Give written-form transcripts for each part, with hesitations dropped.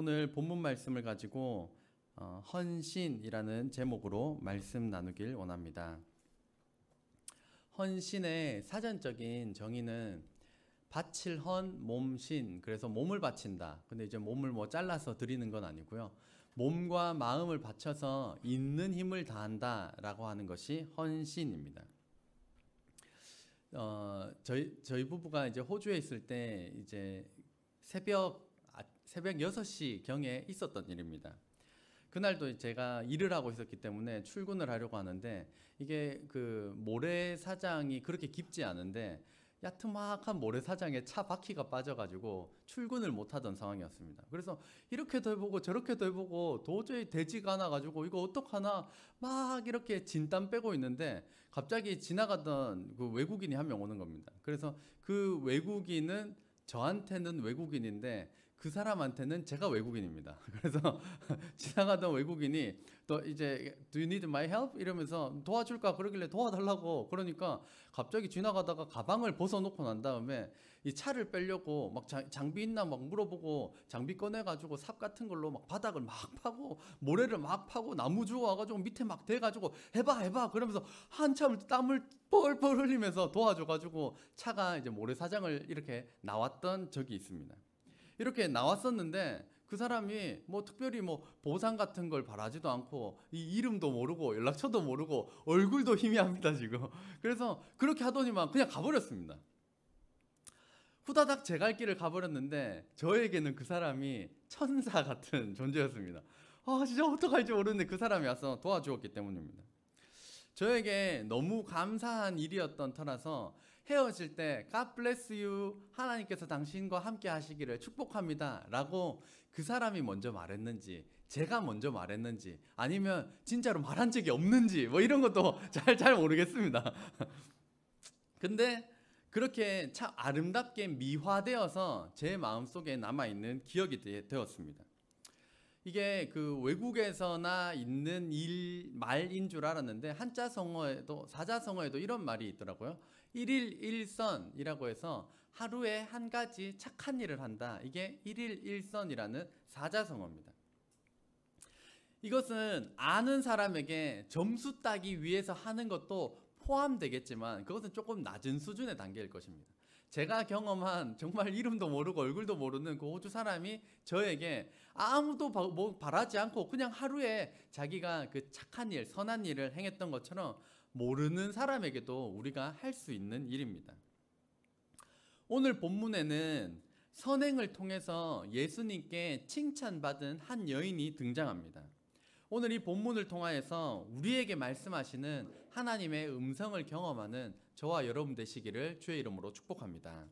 오늘 본문 말씀을 가지고 헌신이라는 제목으로 말씀 나누길 원합니다. 헌신의 사전적인 정의는 바칠 헌, 몸신, 그래서 몸을 바친다. 근데 이제 몸을 잘라서 드리는 건 아니고요. 몸과 마음을 바쳐서 있는 힘을 다한다라고 하는 것이 헌신입니다. 저희 부부가 이제 호주에 있을 때 이제 새벽 6시 경에 있었던 일입니다. 그날도 제가 일을 하고 있었기 때문에 출근을 하려고 하는데 이게 그 모래사장이 그렇게 깊지 않은데 야트막한 모래사장에 차 바퀴가 빠져가지고 출근을 못하던 상황이었습니다. 그래서 이렇게도 해보고 저렇게도 해보고 도저히 되지가 않아가지고 이거 어떡하나 막 이렇게 진땀 빼고 있는데 갑자기 지나가던 그 외국인이 한 명 오는 겁니다. 그래서 그 외국인은 저한테는 외국인인데 그 사람한테는 제가 외국인입니다. 그래서 지나가던 외국인이 또 이제 Do you need my help? 이러면서 도와줄까? 그러길래 도와달라고. 그러니까 갑자기 지나가다가 가방을 벗어놓고 난 다음에 이 차를 빼려고 막 장비 있나 막 물어보고 장비 꺼내가지고 삽 같은 걸로 막 바닥을 막 파고 모래를 막 파고 나무 주워와가지고 밑에 막 대가지고 해봐 그러면서 한참 땀을 뻘뻘 흘리면서 도와줘가지고 차가 이제 모래사장을 이렇게 나왔던 적이 있습니다. 이렇게 나왔었는데 그 사람이 뭐 특별히 뭐 보상 같은 걸 바라지도 않고 이 이름도 모르고 연락처도 모르고 얼굴도 희미합니다 지금. 그래서 그렇게 하더니만 그냥 가버렸습니다. 후다닥 제 갈 길을 가버렸는데 저에게는 그 사람이 천사 같은 존재였습니다. 진짜 어떡할지 모르는데 그 사람이 와서 도와주었기 때문입니다. 저에게 너무 감사한 일이었던 터라서 헤어질 때 God bless you, 하나님께서 당신과 함께 하시기를 축복합니다 라고 그 사람이 먼저 말했는지 제가 먼저 말했는지 아니면 진짜로 말한 적이 없는지 뭐 이런 것도 잘 모르겠습니다. 근데 그렇게 참 아름답게 미화되어서 제 마음속에 남아있는 기억이 되었습니다. 이게 그 외국에서나 있는 말인 줄 알았는데 한자성어에도 사자성어에도 이런 말이 있더라고요. 1일 1선이라고 해서 하루에 한 가지 착한 일을 한다. 이게 1일 1선이라는 사자성어입니다. 이것은 아는 사람에게 점수 따기 위해서 하는 것도 포함되겠지만 그것은 조금 낮은 수준의 단계일 것입니다. 제가 경험한 정말 이름도 모르고 얼굴도 모르는 그 호주 사람이 저에게 아무도 바라지 않고 그냥 하루에 자기가 그 착한 일, 선한 일을 행했던 것처럼 모르는 사람에게도 우리가 할 수 있는 일입니다. 오늘 본문에는 선행을 통해서 예수님께 칭찬받은 한 여인이 등장합니다. 오늘 이 본문을 통하여서 우리에게 말씀하시는 하나님의 음성을 경험하는 저와 여러분 되시기를 주의 이름으로 축복합니다.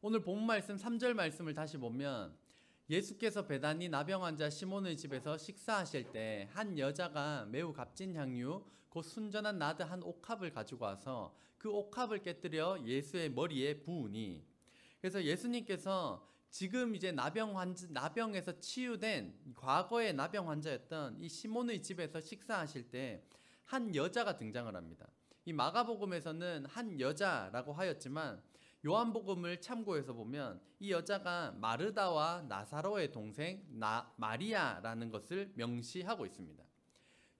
오늘 본문 말씀 3절 말씀을 다시 보면 예수께서 베다니 나병 환자 시몬의 집에서 식사하실 때 한 여자가 매우 값진 향유 곧 순전한 나드 한 옥합을 가지고 와서 그 옥합을 깨뜨려 예수의 머리에 부으니, 그래서 예수님께서 지금 이제 나병에서 치유된 과거의 나병 환자였던 이 시몬의 집에서 식사하실 때 한 여자가 등장을 합니다. 이 마가복음에서는 한 여자라고 하였지만 요한복음을 참고해서 보면 이 여자가 마르다와 나사로의 동생 마리아라는 것을 명시하고 있습니다.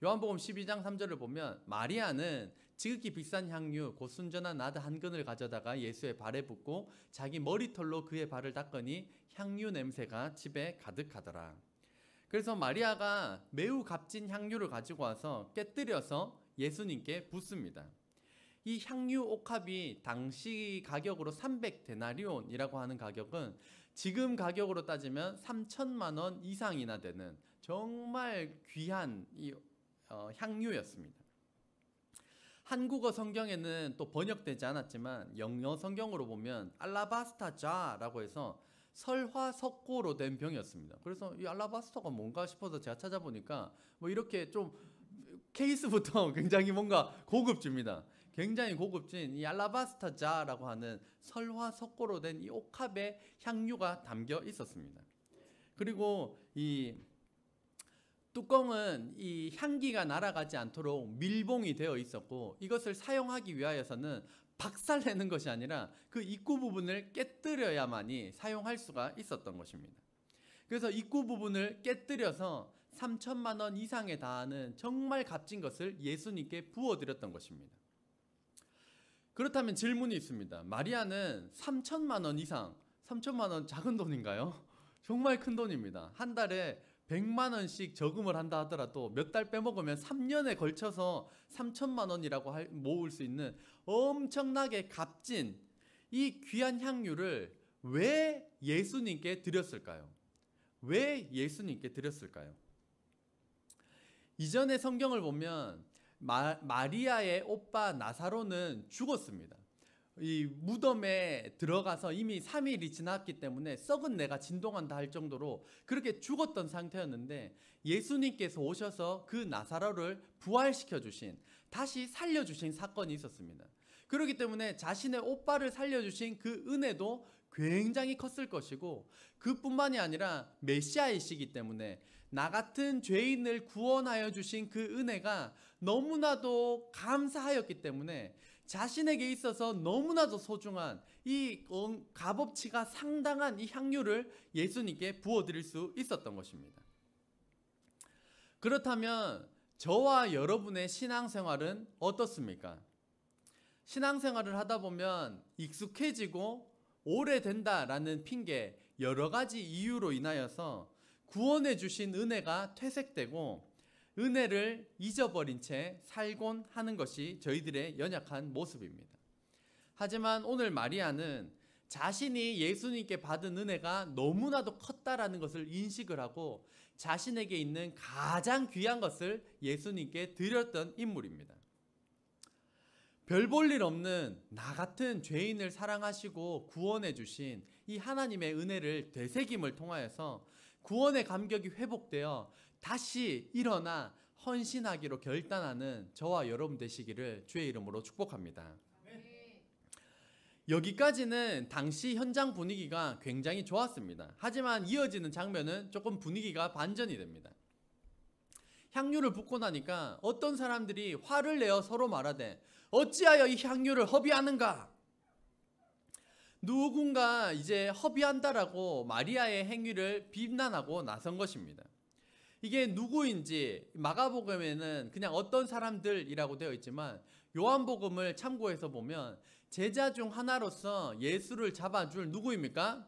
요한복음 12장 3절을 보면 마리아는 지극히 비싼 향유 곧 순전한 나드 한 근을 가져다가 예수의 발에 붓고 자기 머리털로 그의 발을 닦으니 향유 냄새가 집에 가득하더라. 그래서 마리아가 매우 값진 향유를 가지고 와서 깨뜨려서 예수님께 붓습니다. 이 향유 옥합이 당시 가격으로 300데나리온이라고 하는 가격은 지금 가격으로 따지면 3천만 원 이상이나 되는 정말 귀한 향유였습니다. 한국어 성경에는 또 번역되지 않았지만 영어 성경으로 보면 알라바스타 자라고 해서 설화석고로 된 병이었습니다. 그래서 이 알라바스타가 뭔가 싶어서 제가 찾아보니까 뭐 이렇게 좀 케이스부터 굉장히 뭔가 고급집니다. 굉장히 고급진 이 알라바스타 자라고 하는 설화석고로 된 이 옥합에 향유가 담겨 있었습니다. 그리고 이 뚜껑은 이 향기가 날아가지 않도록 밀봉이 되어 있었고 이것을 사용하기 위하여서는 박살내는 것이 아니라 그 입구 부분을 깨뜨려야만이 사용할 수가 있었던 것입니다. 그래서 입구 부분을 깨뜨려서 3천만 원 이상에 달하는 정말 값진 것을 예수님께 부어드렸던 것입니다. 그렇다면 질문이 있습니다. 마리아는 3천만 원 이상, 3천만 원 작은 돈인가요? 정말 큰 돈입니다. 한 달에 100만 원씩 저금을 한다 하더라도 몇 달 빼먹으면 3년에 걸쳐서 3천만 원이라고 모을 수 있는 엄청나게 값진 이 귀한 향유를 왜 예수님께 드렸을까요? 왜 예수님께 드렸을까요? 이전의 성경을 보면 마리아의 오빠 나사로는 죽었습니다. 이 무덤에 들어가서 이미 3일이 지났기 때문에 썩은 내가 진동한다 할 정도로 그렇게 죽었던 상태였는데 예수님께서 오셔서 그 나사로를 부활시켜 주신, 다시 살려주신 사건이 있었습니다. 그렇기 때문에 자신의 오빠를 살려주신 그 은혜도 굉장히 컸을 것이고, 그뿐만이 아니라 메시아이시기 때문에 나 같은 죄인을 구원하여 주신 그 은혜가 너무나도 감사하였기 때문에 자신에게 있어서 너무나도 소중한 이 값어치가 상당한 이 향유를 예수님께 부어드릴 수 있었던 것입니다. 그렇다면 저와 여러분의 신앙생활은 어떻습니까? 신앙생활을 하다 보면 익숙해지고 오래된다라는 핑계, 여러 가지 이유로 인하여서 구원해 주신 은혜가 퇴색되고 은혜를 잊어버린 채 살곤 하는 것이 저희들의 연약한 모습입니다. 하지만 오늘 마리아는 자신이 예수님께 받은 은혜가 너무나도 컸다라는 것을 인식을 하고 자신에게 있는 가장 귀한 것을 예수님께 드렸던 인물입니다. 별 볼 일 없는 나 같은 죄인을 사랑하시고 구원해 주신 이 하나님의 은혜를 되새김을 통하여서 구원의 감격이 회복되어 다시 일어나 헌신하기로 결단하는 저와 여러분 되시기를 주의 이름으로 축복합니다. 여기까지는 당시 현장 분위기가 굉장히 좋았습니다. 하지만 이어지는 장면은 조금 분위기가 반전이 됩니다. 향유를 붓고 나니까 어떤 사람들이 화를 내어 서로 말하되 어찌하여 이 향유를 허비하는가? 누군가 이제 허비한다라고 마리아의 행위를 비난하고 나선 것입니다. 이게 누구인지 마가복음에는 그냥 어떤 사람들이라고 되어 있지만 요한복음을 참고해서 보면 제자 중 하나로서 예수를 잡아줄 누구입니까?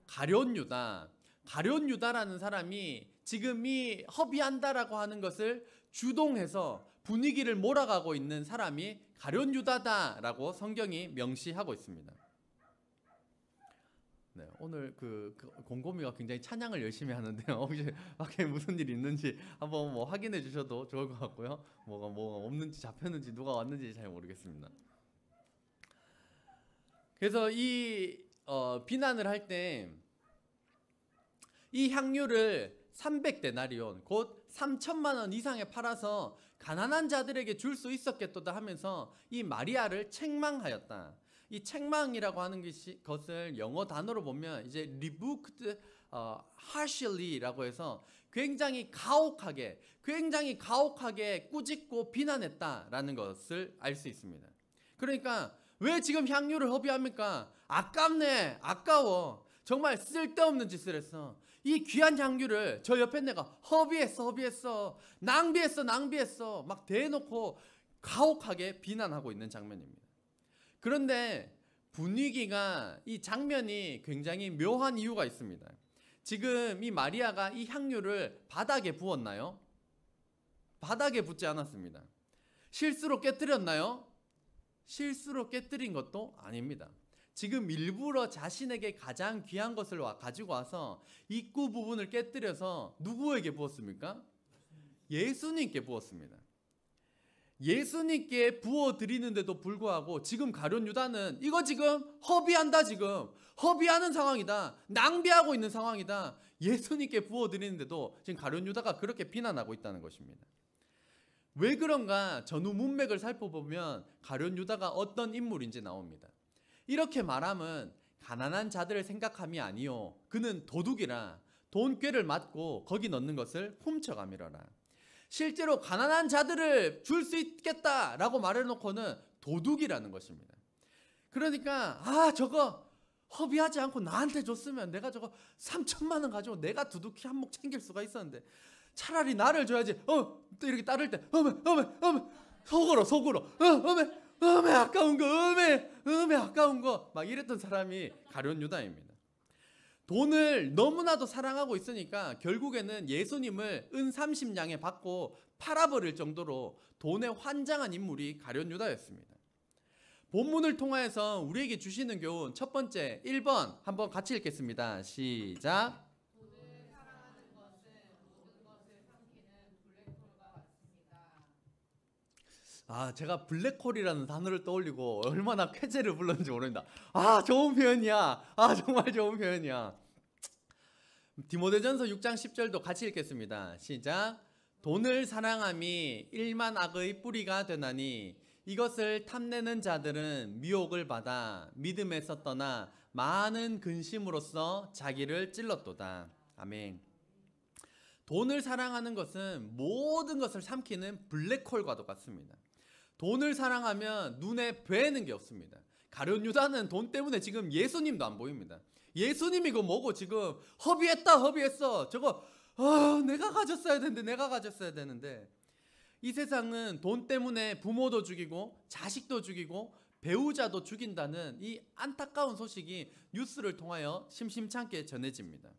가룟 유다. 가룟 유다라는 사람이 지금 이 허비한다라고 하는 것을 주동해서 분위기를 몰아가고 있는 사람이 가룟 유다다라고 성경이 명시하고 있습니다. 네, 오늘 곰곰이가 굉장히 찬양을 열심히 하는데요. 혹시 밖에 무슨 일이 있는지 한번 확인해 주셔도 좋을 것 같고요. 뭐가 없는지 잡혔는지 누가 왔는지 잘 모르겠습니다. 그래서 이 비난을 할 때 이 향유를 300데나리온 곧 3천만 원 이상에 팔아서 가난한 자들에게 줄 수 있었겠도다 하면서 이 마리아를 책망하였다. 이 책망이라고 하는 것을 영어 단어로 보면 이제 rebuked harshly라고 해서 굉장히 가혹하게 꾸짖고 비난했다라는 것을 알 수 있습니다. 그러니까 왜 지금 향유를 허비합니까? 아깝네, 아까워. 정말 쓸데없는 짓을 했어. 이 귀한 향유를 저 옆에 내가 허비했어, 낭비했어 막 대놓고 가혹하게 비난하고 있는 장면입니다. 그런데 분위기가, 이 장면이 굉장히 묘한 이유가 있습니다. 지금 이 마리아가 이 향유를 바닥에 부었나요? 바닥에 붓지 않았습니다. 실수로 깨뜨렸나요? 실수로 깨뜨린 것도 아닙니다. 지금 일부러 자신에게 가장 귀한 것을 가지고 와서 입구 부분을 깨뜨려서 누구에게 부었습니까? 예수님께 부었습니다. 예수님께 부어드리는데도 불구하고 지금 가룟 유다는 이거 지금 허비한다, 지금 허비하는 상황이다, 낭비하고 있는 상황이다. 예수님께 부어드리는데도 지금 가룟 유다가 그렇게 비난하고 있다는 것입니다. 왜 그런가 전후 문맥을 살펴보면 가룟 유다가 어떤 인물인지 나옵니다. 이렇게 말함은 가난한 자들을 생각함이 아니요 그는 도둑이라 돈꾀를 맞고 거기 넣는 것을 훔쳐가미러라. 실제로 가난한 자들을 줄 수 있겠다라고 말해놓고는 도둑이라는 것입니다. 그러니까 저거 허비하지 않고 나한테 줬으면 내가 저거 3천만 원 가지고 내가 두둑히 한몫 챙길 수가 있었는데 차라리 나를 줘야지. 또 이렇게 따를 때 어메 속으로 어메 아까운 거 어메 아까운 거 막 이랬던 사람이 가룟 유다입니다. 돈을 너무나도 사랑하고 있으니까 결국에는 예수님을 은 30냥에 받고 팔아버릴 정도로 돈에 환장한 인물이 가룟 유다였습니다. 본문을 통하여서 우리에게 주시는 교훈 첫 번째 1번 한번 같이 읽겠습니다. 시작. 돈을 사랑하는 것은 모든 것을 삼키는 블랙홀과 같습니다. 제가 블랙홀이라는 단어를 떠올리고 얼마나 쾌재를 불렀는지 모릅니다. 좋은 표현이야. 정말 좋은 표현이야. 디모데전서 6장 10절도 같이 읽겠습니다. 시작. 돈을 사랑함이 일만 악의 뿌리가 되나니 이것을 탐내는 자들은 미혹을 받아 믿음에서 떠나 많은 근심으로써 자기를 찔렀도다. 아멘. 돈을 사랑하는 것은 모든 것을 삼키는 블랙홀과도 같습니다. 돈을 사랑하면 눈에 뵈는 게 없습니다. 가룟 유다는 돈 때문에 지금 예수님도 안 보입니다. 예수님이 그거 뭐고 지금 허비했어. 저거 내가 가졌어야 되는데 이 세상은 돈 때문에 부모도 죽이고 자식도 죽이고 배우자도 죽인다는 이 안타까운 소식이 뉴스를 통하여 심심찮게 전해집니다.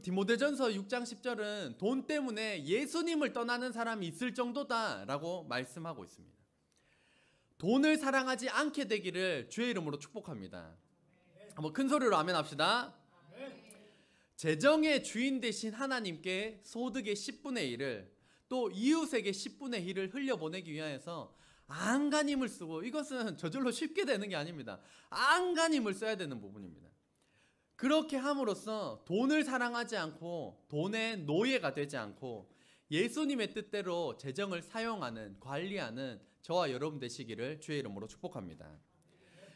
디모데전서 6장 10절은 돈 때문에 예수님을 떠나는 사람이 있을 정도다라고 말씀하고 있습니다. 돈을 사랑하지 않게 되기를 주의 이름으로 축복합니다. 한번 큰 소리로 아멘 합시다. 재정의 주인 되신 하나님께 소득의 10분의 1을 또 이웃에게 10분의 1을 흘려보내기 위하여서 안간힘을 쓰고, 이것은 저절로 쉽게 되는 게 아닙니다. 안간힘을 써야 되는 부분입니다. 그렇게 함으로써 돈을 사랑하지 않고 돈의 노예가 되지 않고 예수님의 뜻대로 재정을 사용하는, 관리하는 저와 여러분 되시기를 주의 이름으로 축복합니다.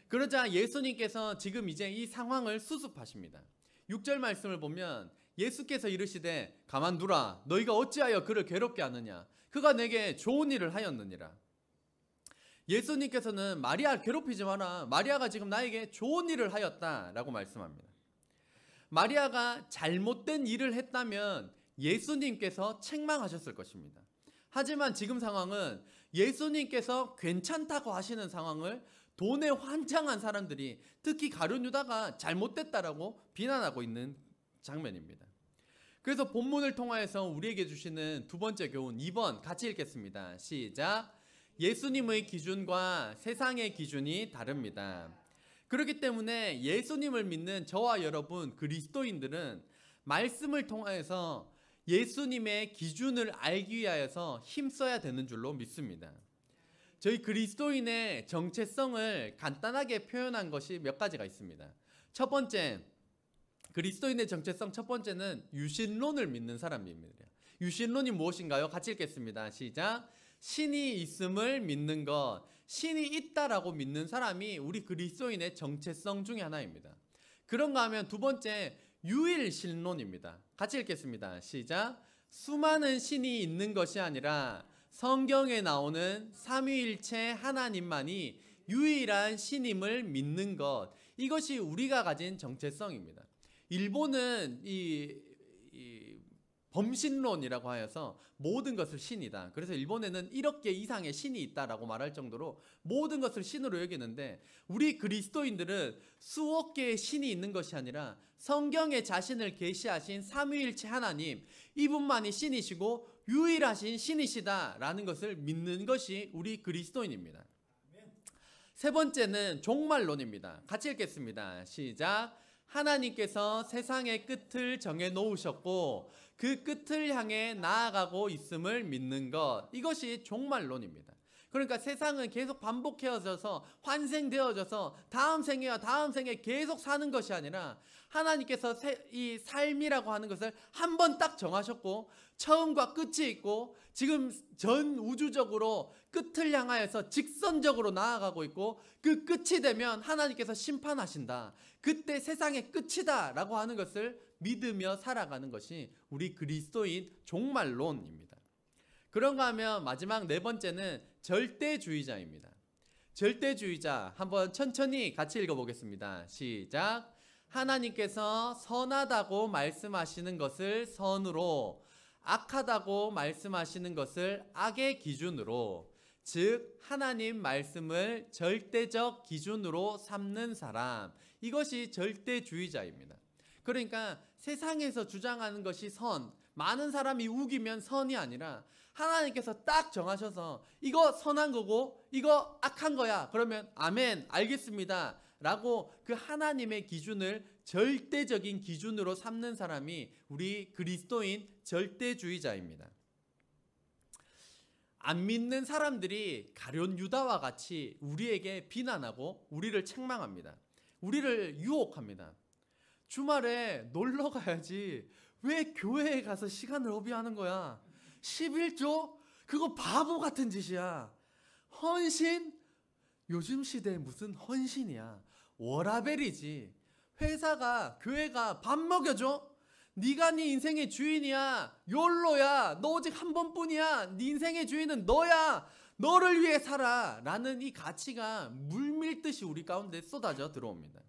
그러자 예수님께서 지금 이제 이 상황을 수습하십니다. 6절 말씀을 보면 예수께서 이르시되 가만두라, 너희가 어찌하여 그를 괴롭게 하느냐, 그가 내게 좋은 일을 하였느니라. 예수님께서는 마리아 괴롭히지 마라, 마리아가 지금 나에게 좋은 일을 하였다라고 말씀합니다. 마리아가 잘못된 일을 했다면 예수님께서 책망하셨을 것입니다. 하지만 지금 상황은 예수님께서 괜찮다고 하시는 상황을 돈에 환장한 사람들이, 특히 가룟 유다가 잘못됐다라고 비난하고 있는 장면입니다. 그래서 본문을 통하여서 우리에게 주시는 두 번째 교훈 2번 같이 읽겠습니다. 시작. 예수님의 기준과 세상의 기준이 다릅니다. 그렇기 때문에 예수님을 믿는 저와 여러분 그리스도인들은 말씀을 통하여서 예수님의 기준을 알기 위하여서 힘써야 되는 줄로 믿습니다. 저희 그리스도인의 정체성을 간단하게 표현한 것이 몇 가지가 있습니다. 첫 번째, 그리스도인의 정체성 첫 번째는 유신론을 믿는 사람입니다. 유신론이 무엇인가요? 같이 읽겠습니다. 시작. 신이 있음을 믿는 것, 신이 있다라고 믿는 사람이 우리 그리스도인의 정체성 중에 하나입니다. 그런가 하면 두 번째, 유일신론입니다. 같이 읽겠습니다. 시작. 수많은 신이 있는 것이 아니라 성경에 나오는 삼위일체 하나님만이 유일한 신임을 믿는 것, 이것이 우리가 가진 정체성입니다. 일본은 이 범신론이라고 하여서 모든 것을 신이다. 그래서 일본에는 1억 개 이상의 신이 있다라고 말할 정도로 모든 것을 신으로 여기는데, 우리 그리스도인들은 수억 개의 신이 있는 것이 아니라 성경에 자신을 계시하신 삼위일체 하나님, 이분만이 신이시고 유일하신 신이시다라는 것을 믿는 것이 우리 그리스도인입니다. 세 번째는 종말론입니다. 같이 읽겠습니다. 시작. 하나님께서 세상의 끝을 정해 놓으셨고 그 끝을 향해 나아가고 있음을 믿는 것, 이것이 종말론입니다. 그러니까 세상은 계속 반복해져서 환생되어져서 다음 생에와 다음 생에 계속 사는 것이 아니라 하나님께서 이 삶이라고 하는 것을 한 번 딱 정하셨고 처음과 끝이 있고 지금 전 우주적으로 끝을 향하여서 직선적으로 나아가고 있고, 그 끝이 되면 하나님께서 심판하신다, 그때 세상의 끝이다 라고 하는 것을 믿으며 살아가는 것이 우리 그리스도인 종말론입니다. 그런가 하면 마지막 네 번째는 절대주의자입니다. 절대주의자. 한번 천천히 같이 읽어보겠습니다. 시작. 하나님께서 선하다고 말씀하시는 것을 선으로, 악하다고 말씀하시는 것을 악의 기준으로, 즉 하나님 말씀을 절대적 기준으로 삼는 사람, 이것이 절대주의자입니다. 그러니까 세상에서 주장하는 것이 선, 많은 사람이 우기면 선이 아니라 하나님께서 딱 정하셔서 이거 선한 거고 이거 악한 거야, 그러면 아멘, 알겠습니다 라고 그 하나님의 기준을 절대적인 기준으로 삼는 사람이 우리 그리스도인 절대주의자입니다. 안 믿는 사람들이 가룟 유다와 같이 우리에게 비난하고 우리를 책망합니다. 우리를 유혹합니다. 주말에 놀러 가야지 왜 교회에 가서 시간을 허비하는 거야? 11조? 그거 바보 같은 짓이야. 헌신? 요즘 시대에 무슨 헌신이야. 워라벨이지. 회사가, 교회가 밥 먹여줘? 네가 네 인생의 주인이야. 욜로야. 너 오직 한 번뿐이야. 네 인생의 주인은 너야. 너를 위해 살아. 라는 이 가치가 물밀듯이 우리 가운데 쏟아져 들어옵니다.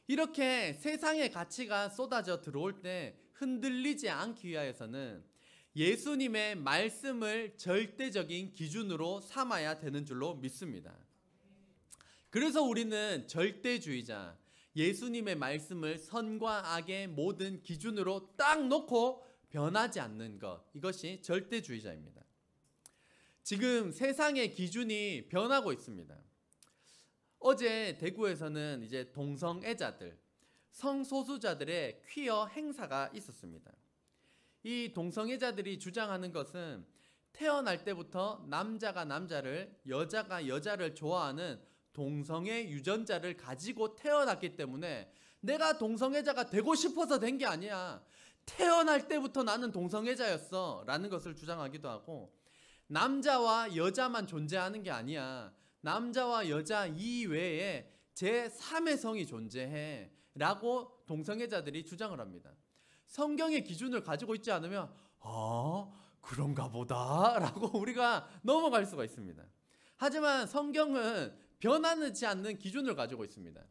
이렇게 세상의 가치가 쏟아져 들어올 때 흔들리지 않기 위하여서는 예수님의 말씀을 절대적인 기준으로 삼아야 되는 줄로 믿습니다. 그래서 우리는 절대주의자, 예수님의 말씀을 선과 악의 모든 기준으로 딱 놓고 변하지 않는 것, 이것이 절대주의자입니다. 지금 세상의 기준이 변하고 있습니다. 어제 대구에서는 이제 동성애자들, 성소수자들의 퀴어 행사가 있었습니다. 이 동성애자들이 주장하는 것은 태어날 때부터 남자가 남자를, 여자가 여자를 좋아하는 동성애 유전자를 가지고 태어났기 때문에 내가 동성애자가 되고 싶어서 된 게 아니야. 태어날 때부터 나는 동성애자였어 라는 것을 주장하기도 하고, 남자와 여자만 존재하는 게 아니야. 남자와 여자 이외에 제3의 성이 존재해 라고 동성애자들이 주장을 합니다. 성경의 기준을 가지고 있지 않으면 그런가 보다 라고 우리가 넘어갈 수가 있습니다. 하지만 성경은 변하지 않는 기준을 가지고 있습니다.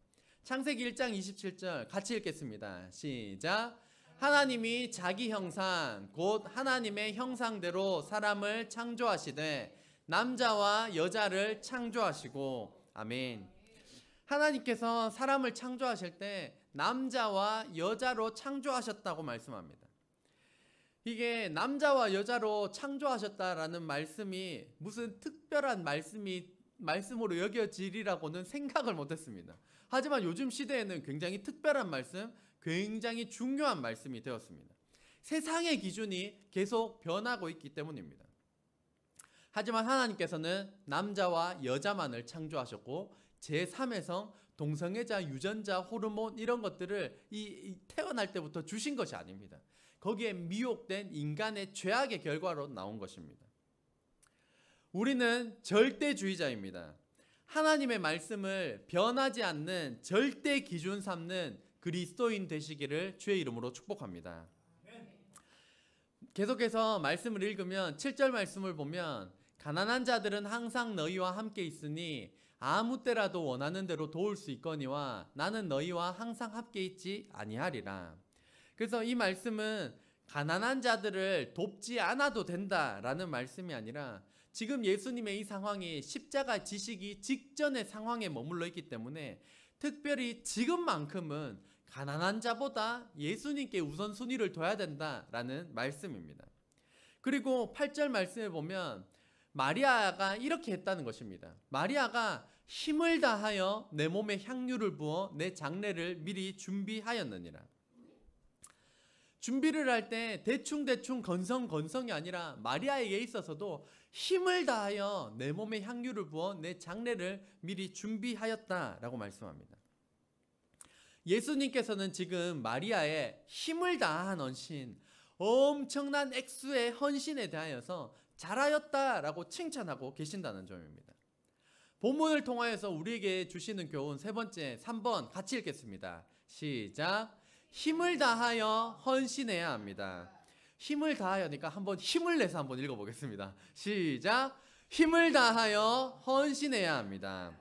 창세기 1장 27절 같이 읽겠습니다. 시작. 하나님이 자기 형상 곧 하나님의 형상대로 사람을 창조하시되 남자와 여자를 창조하시고, 아멘. 하나님께서 사람을 창조하실 때 남자와 여자로 창조하셨다고 말씀합니다. 이게 남자와 여자로 창조하셨다라는 말씀이 무슨 특별한 말씀으로 여겨지리라고는 생각을 못했습니다. 하지만 요즘 시대에는 굉장히 특별한 말씀, 굉장히 중요한 말씀이 되었습니다. 세상의 기준이 계속 변하고 있기 때문입니다. 하지만 하나님께서는 남자와 여자만을 창조하셨고 제3의 성, 동성애자 유전자, 호르몬 이런 것들을 태어날 때부터 주신 것이 아닙니다. 거기에 미혹된 인간의 죄악의 결과로 나온 것입니다. 우리는 절대주의자입니다. 하나님의 말씀을 변하지 않는 절대 기준 삼는 그리스도인 되시기를 주의 이름으로 축복합니다. 계속해서 말씀을 읽으면 7절 말씀을 보면 가난한 자들은 항상 너희와 함께 있으니 아무 때라도 원하는 대로 도울 수 있거니와 나는 너희와 항상 함께 있지 아니하리라. 그래서 이 말씀은 가난한 자들을 돕지 않아도 된다라는 말씀이 아니라 지금 예수님의 이 상황이 십자가 지시기 직전의 상황에 머물러 있기 때문에 특별히 지금만큼은 가난한 자보다 예수님께 우선순위를 둬야 된다라는 말씀입니다. 그리고 8절 말씀을 보면 마리아가 이렇게 했다는 것입니다. 마리아가 힘을 다하여 내 몸에 향유를 부어 내 장례를 미리 준비하였느니라. 준비를 할 때 대충 건성건성이 아니라 마리아에게 있어서도 힘을 다하여 내 몸에 향유를 부어 내 장례를 미리 준비하였다라고 말씀합니다. 예수님께서는 지금 마리아의 힘을 다한 헌신, 엄청난 액수의 헌신에 대하여서 잘하였다라고 칭찬하고 계신다는 점입니다. 본문을 통하여서 우리에게 주시는 교훈 세 번째, 3번 같이 읽겠습니다. 시작. 힘을 다하여 헌신해야 합니다. 힘을 다하여니까 한번 힘을 내서 한번 읽어보겠습니다. 시작. 힘을 다하여 헌신해야 합니다.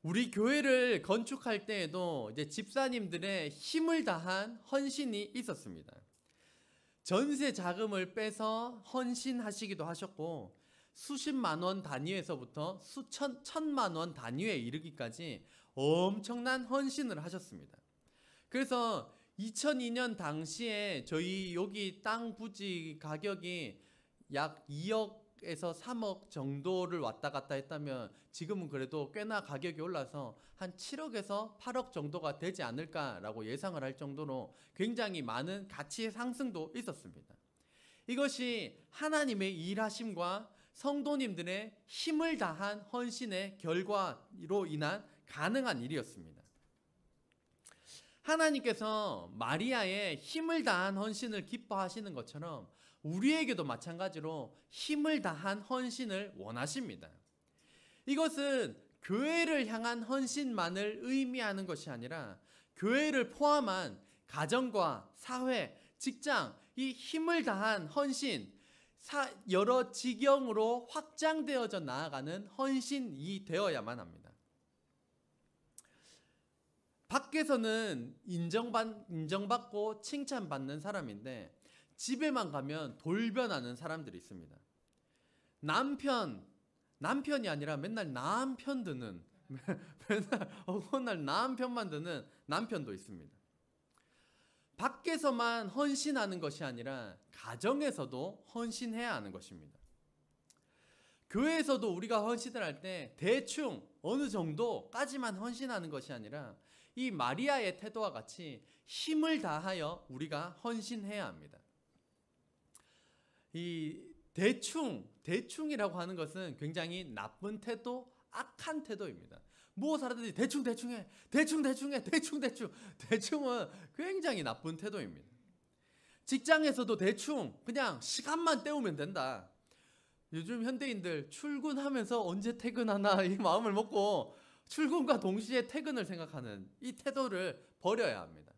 우리 교회를 건축할 때에도 이제 집사님들의 힘을 다한 헌신이 있었습니다. 전세 자금을 빼서 헌신하시기도 하셨고, 수십만 원 단위에서부터 천만 원 단위에 이르기까지 엄청난 헌신을 하셨습니다. 그래서 2002년 당시에 저희 여기 땅 부지 가격이 약 2억에서 3억 정도를 왔다 갔다 했다면 지금은 그래도 꽤나 가격이 올라서 한 7억에서 8억 정도가 되지 않을까라고 예상을 할 정도로 굉장히 많은 가치의 상승도 있었습니다. 이것이 하나님의 일하심과 성도님들의 힘을 다한 헌신의 결과로 인한 가능한 일이었습니다. 하나님께서 마리아의 힘을 다한 헌신을 기뻐하시는 것처럼 우리에게도 마찬가지로 힘을 다한 헌신을 원하십니다. 이것은 교회를 향한 헌신만을 의미하는 것이 아니라 교회를 포함한 가정과 사회, 직장, 이 힘을 다한 헌신, 여러 지경으로 확장되어져 나아가는 헌신이 되어야만 합니다. 밖에서는 인정받고 칭찬받는 사람인데 집에만 가면 돌변하는 사람들이 있습니다. 남편이 아니라 맨날 남편 드는 맨날 어느 남편만 드는 남편도 있습니다. 밖에서만 헌신하는 것이 아니라 가정에서도 헌신해야 하는 것입니다. 교회에서도 우리가 헌신을 할 때 대충 어느 정도까지만 헌신하는 것이 아니라 이 마리아의 태도와 같이 힘을 다하여 우리가 헌신해야 합니다. 이 대충이라고 하는 것은 굉장히 나쁜 태도, 악한 태도입니다. 무엇을 하든지 대충해. 대충은 굉장히 나쁜 태도입니다. 직장에서도 대충 그냥 시간만 때우면 된다. 요즘 현대인들 출근하면서 언제 퇴근하나 이 마음을 먹고 출근과 동시에 퇴근을 생각하는 이 태도를 버려야 합니다.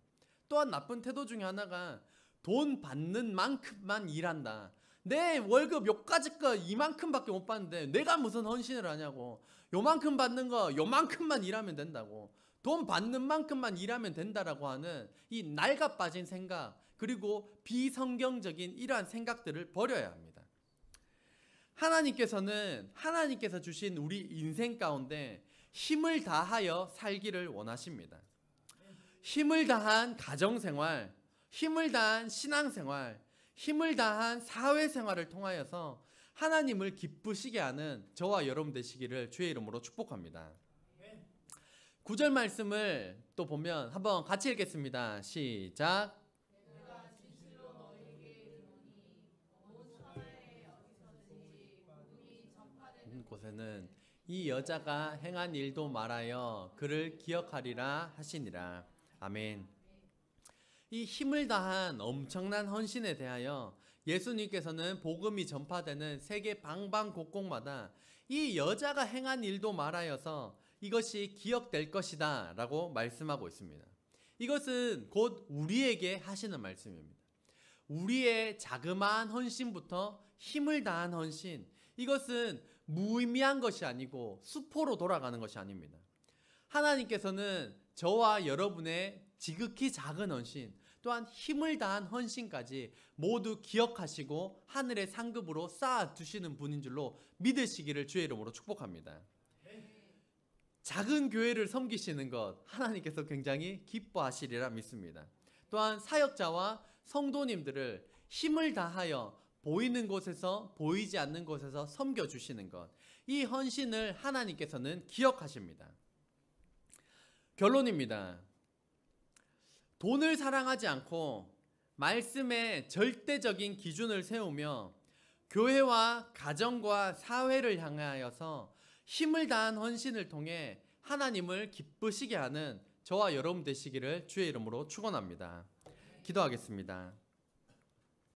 또한 나쁜 태도 중에 하나가 돈 받는 만큼만 일한다. 내 월급 요까지 거 이만큼밖에 못 받는데 내가 무슨 헌신을 하냐고. 요만큼 받는 거 요만큼만 일하면 된다고. 돈 받는 만큼만 일하면 된다라고 하는 이 낡아 빠진 생각, 그리고 비성경적인 이러한 생각들을 버려야 합니다. 하나님께서 주신 우리 인생 가운데 힘을 다하여 살기를 원하십니다. 힘을 다한 가정생활, 힘을 다한 신앙생활, 힘을 다한 사회생활을 통하여서 하나님을 기쁘시게 하는 저와 여러분 되시기를 주의 이름으로 축복합니다. 9절 말씀을 또 보면 한번 같이 읽겠습니다. 시작. 곳에는 이 여자가 행한 일도 말하여 그를 기억하리라 하시니라. 아멘. 이 힘을 다한 엄청난 헌신에 대하여 예수님께서는 복음이 전파되는 세계 방방곡곡마다 이 여자가 행한 일도 말하여서 이것이 기억될 것이다 라고 말씀하고 있습니다. 이것은 곧 우리에게 하시는 말씀입니다. 우리의 자그마한 헌신부터 힘을 다한 헌신, 이것은 무의미한 것이 아니고 수포로 돌아가는 것이 아닙니다. 하나님께서는 저와 여러분의 지극히 작은 헌신, 또한 힘을 다한 헌신까지 모두 기억하시고 하늘의 상급으로 쌓아두시는 분인 줄로 믿으시기를 주의 이름으로 축복합니다. 작은 교회를 섬기시는 것 하나님께서 굉장히 기뻐하시리라 믿습니다. 또한 사역자와 성도님들을 힘을 다하여 보이는 곳에서 보이지 않는 곳에서 섬겨주시는 것, 이 헌신을 하나님께서는 기억하십니다. 결론입니다. 돈을 사랑하지 않고 말씀에 절대적인 기준을 세우며 교회와 가정과 사회를 향하여서 힘을 다한 헌신을 통해 하나님을 기쁘시게 하는 저와 여러분 되시기를 주의 이름으로 축원합니다. 기도하겠습니다.